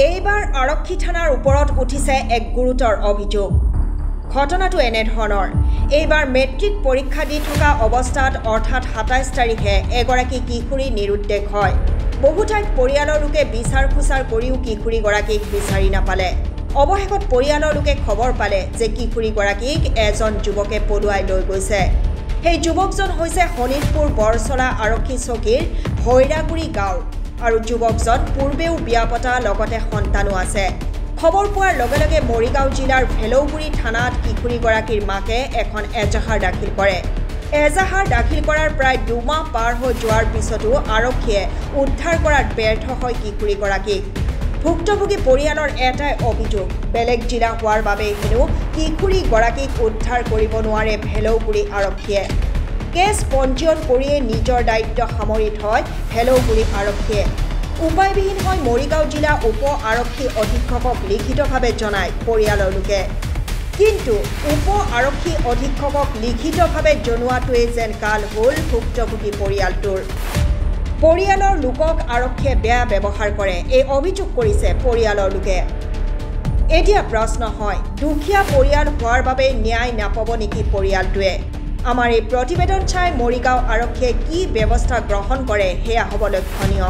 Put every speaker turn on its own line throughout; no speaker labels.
এইবাৰ আৰক্ষী থানাৰ ওপৰত উঠিছে এক গুৰুতৰ অভিযোগ। ঘটনাটো এনেধৰণৰ, এইবাৰ মেট্ৰিক পৰীক্ষা দি থকা অৱস্থাত অৰ্থাৎ ২৭ তাৰিখে এগৰাকী কিশোৰী নিৰুদ্দেশ হয়। বহু ঠাইত পৰিয়ালৰ লোকে বিচাৰ খোচাৰ কৰিও কিশোৰীগৰাকীক বিচাৰি নাপালে। অৱশেষত পৰিয়ালৰ লোকে খবৰ পালে যে কিশোৰীগৰাকীক এজন যুৱকে পলুৱাই লৈ গৈছে। সেই যুৱকজন হৈছে শোণিতপুৰ বৰচলা আৰক্ষী চকীৰ ভৈৰাগুৰি গাঁৱৰ আৰু যুৱকজন পূৰ্বেও বিয়া পতা লগতে সন্তানো আছে। খবৰ পোৱাৰ লগে লগে মৰিগাঁও জিলাৰ ভেলৌগুৰি থানাত কিশোৰীগৰাকীৰ মাকে এখন এজাহাৰ দাখিল কৰে। এজাহাৰ দাখিল কৰাৰ প্ৰায় ২ মাহ পাৰ হৈ যোৱাৰ পিছতো আৰক্ষীয়ে উদ্ধাৰ কৰাত ব্যৰ্থ হয় কিশোৰীগৰাকীক। ভুক্তভোগী পৰিয়ালৰ এটাই অভিযোগ, বেলেগ জিলা হোৱাৰ বাবে হেনো কিশোৰীগৰাকীক উদ্ধাৰ কৰিব নোৱাৰে ভেলৌগুৰি আৰক্ষীয়ে। কেছ পঞ্জীয়ন কৰিয়ে নিজৰ দায়িত্ব সামৰি থয় ভেলৌগুৰি আৰক্ষীয়ে। উপায়বিহীন হৈ মৰিগাঁও জিলা উপ আৰক্ষী অধীক্ষকক লিখিতভাৱে জনায় পৰিয়ালৰ লোকে। কিন্তু উপ আৰক্ষী অধীক্ষকক লিখিতভাৱে জনোৱাটোৱে যেন কাল হ'ল ভুক্তভোগী পৰিয়ালটোৰ। পৰিয়ালৰ লোকক আৰক্ষীয়ে বেয়া ব্যৱহাৰ কৰে, এই অভিযোগ কৰিছে পৰিয়ালৰ লোকে। এতিয়া প্ৰশ্ন হয়, দুখীয়া পৰিয়াল হোৱাৰ বাবে ন্যায় নাপাব নেকি পৰিয়ালটোৱে? আমাৰ এই প্ৰতিবেদন চাই মৰিগাঁও আৰক্ষীয়ে কি ব্যৱস্থা গ্ৰহণ কৰে সেয়া হ'ব লক্ষণীয়।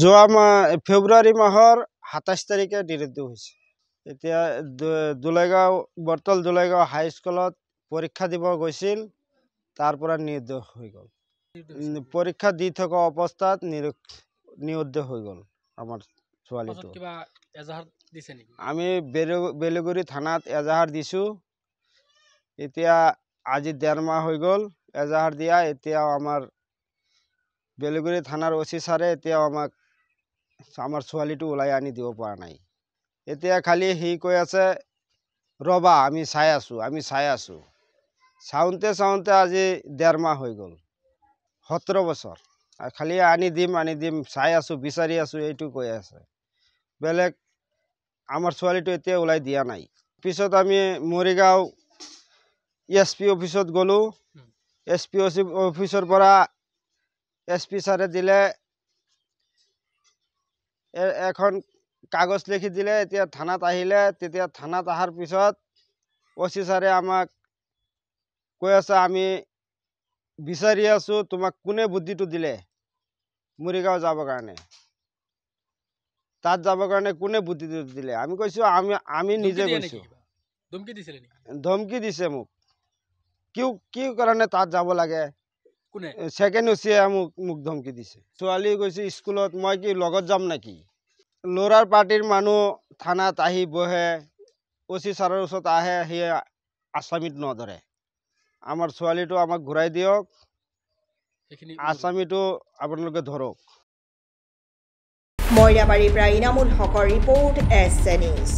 যোৱা ফেব্ৰুৱাৰী মাহৰ ২৭ তাৰিখে নিৰুদ্দেশ হৈছে। এতিয়া বৰ্তল দুলাইগাঁও হাইস্কুলত পৰীক্ষা দিব গৈছিল, তাৰ পৰা নিৰুদ্দেশ হৈ গ'ল। পৰীক্ষা দি থকা অৱস্থাত নিৰুদ্দেশ হৈ গ'ল আমাৰ ছোৱালীটো। আমি বেলগুৰি থানাত এজাহাৰ দিছোঁ। এতিয়া আজি ১.৫ মাহ হৈ গ'ল এজাহাৰ দিয়া। এতিয়াও আমাৰ বেলগুৰি থানাৰ OC ছাৰে এতিয়াও আমাৰ ছোৱালীটো ওলাই আনি দিব পৰা নাই। এতিয়া খালি সি কৈ আছে, ৰ'বা আমি চাই আছোঁ। চাওঁতে আজি ১.৫ মাহ হৈ গ'ল, ১৭ বছৰ। খালি আনি দিম চাই আছোঁ, বিচাৰি আছোঁ, এইটো কৈ আছে। বেলেগ আমাৰ ছোৱালীটো এতিয়া ওলাই দিয়া নাই। পিছত আমি মৰিগাঁও SP অফিচত গ'লোঁ। SP অফিচৰ পৰা SP ছাৰে দিলে এখন কাগজ লিখি দিলে। এতিয়া থানাত আহিলে, তেতিয়া থানাত অহাৰ পিছত OC ছাৰে আমাক কৈ আছে, আমি বিচাৰি আছোঁ, তোমাক কোনে বুদ্ধিটো দিলে মৰিগাঁও যাবৰ কাৰণে? তাত যাবৰ কাৰণে কোনে বুদ্ধিটো দিলে? আমি কৈছোঁ আমি নিজে গৈছোঁ। ধমকি দিছে মোক। কি কাৰণে তাত যাব লাগে? ছেকেণ্ড OCয়ে মোক ধমকি দিছে। ছোৱালী গৈছে স্কুলত, মই কি লগত যাম নেকি? ল'ৰাৰ পাৰ্টিৰ মানুহ থানাত আহি বহে, OC ছাৰৰ ওচৰত আহে, সি আসামিত নধৰে। আমাৰ ছোৱালীটো আমাক ঘূৰাই দিয়ক, আসামিটো আপোনালোকে ধৰক।
মইৰাবাৰীৰ পৰা ইনামুল হকৰ ৰিপৰ্ট, SN নিউজ।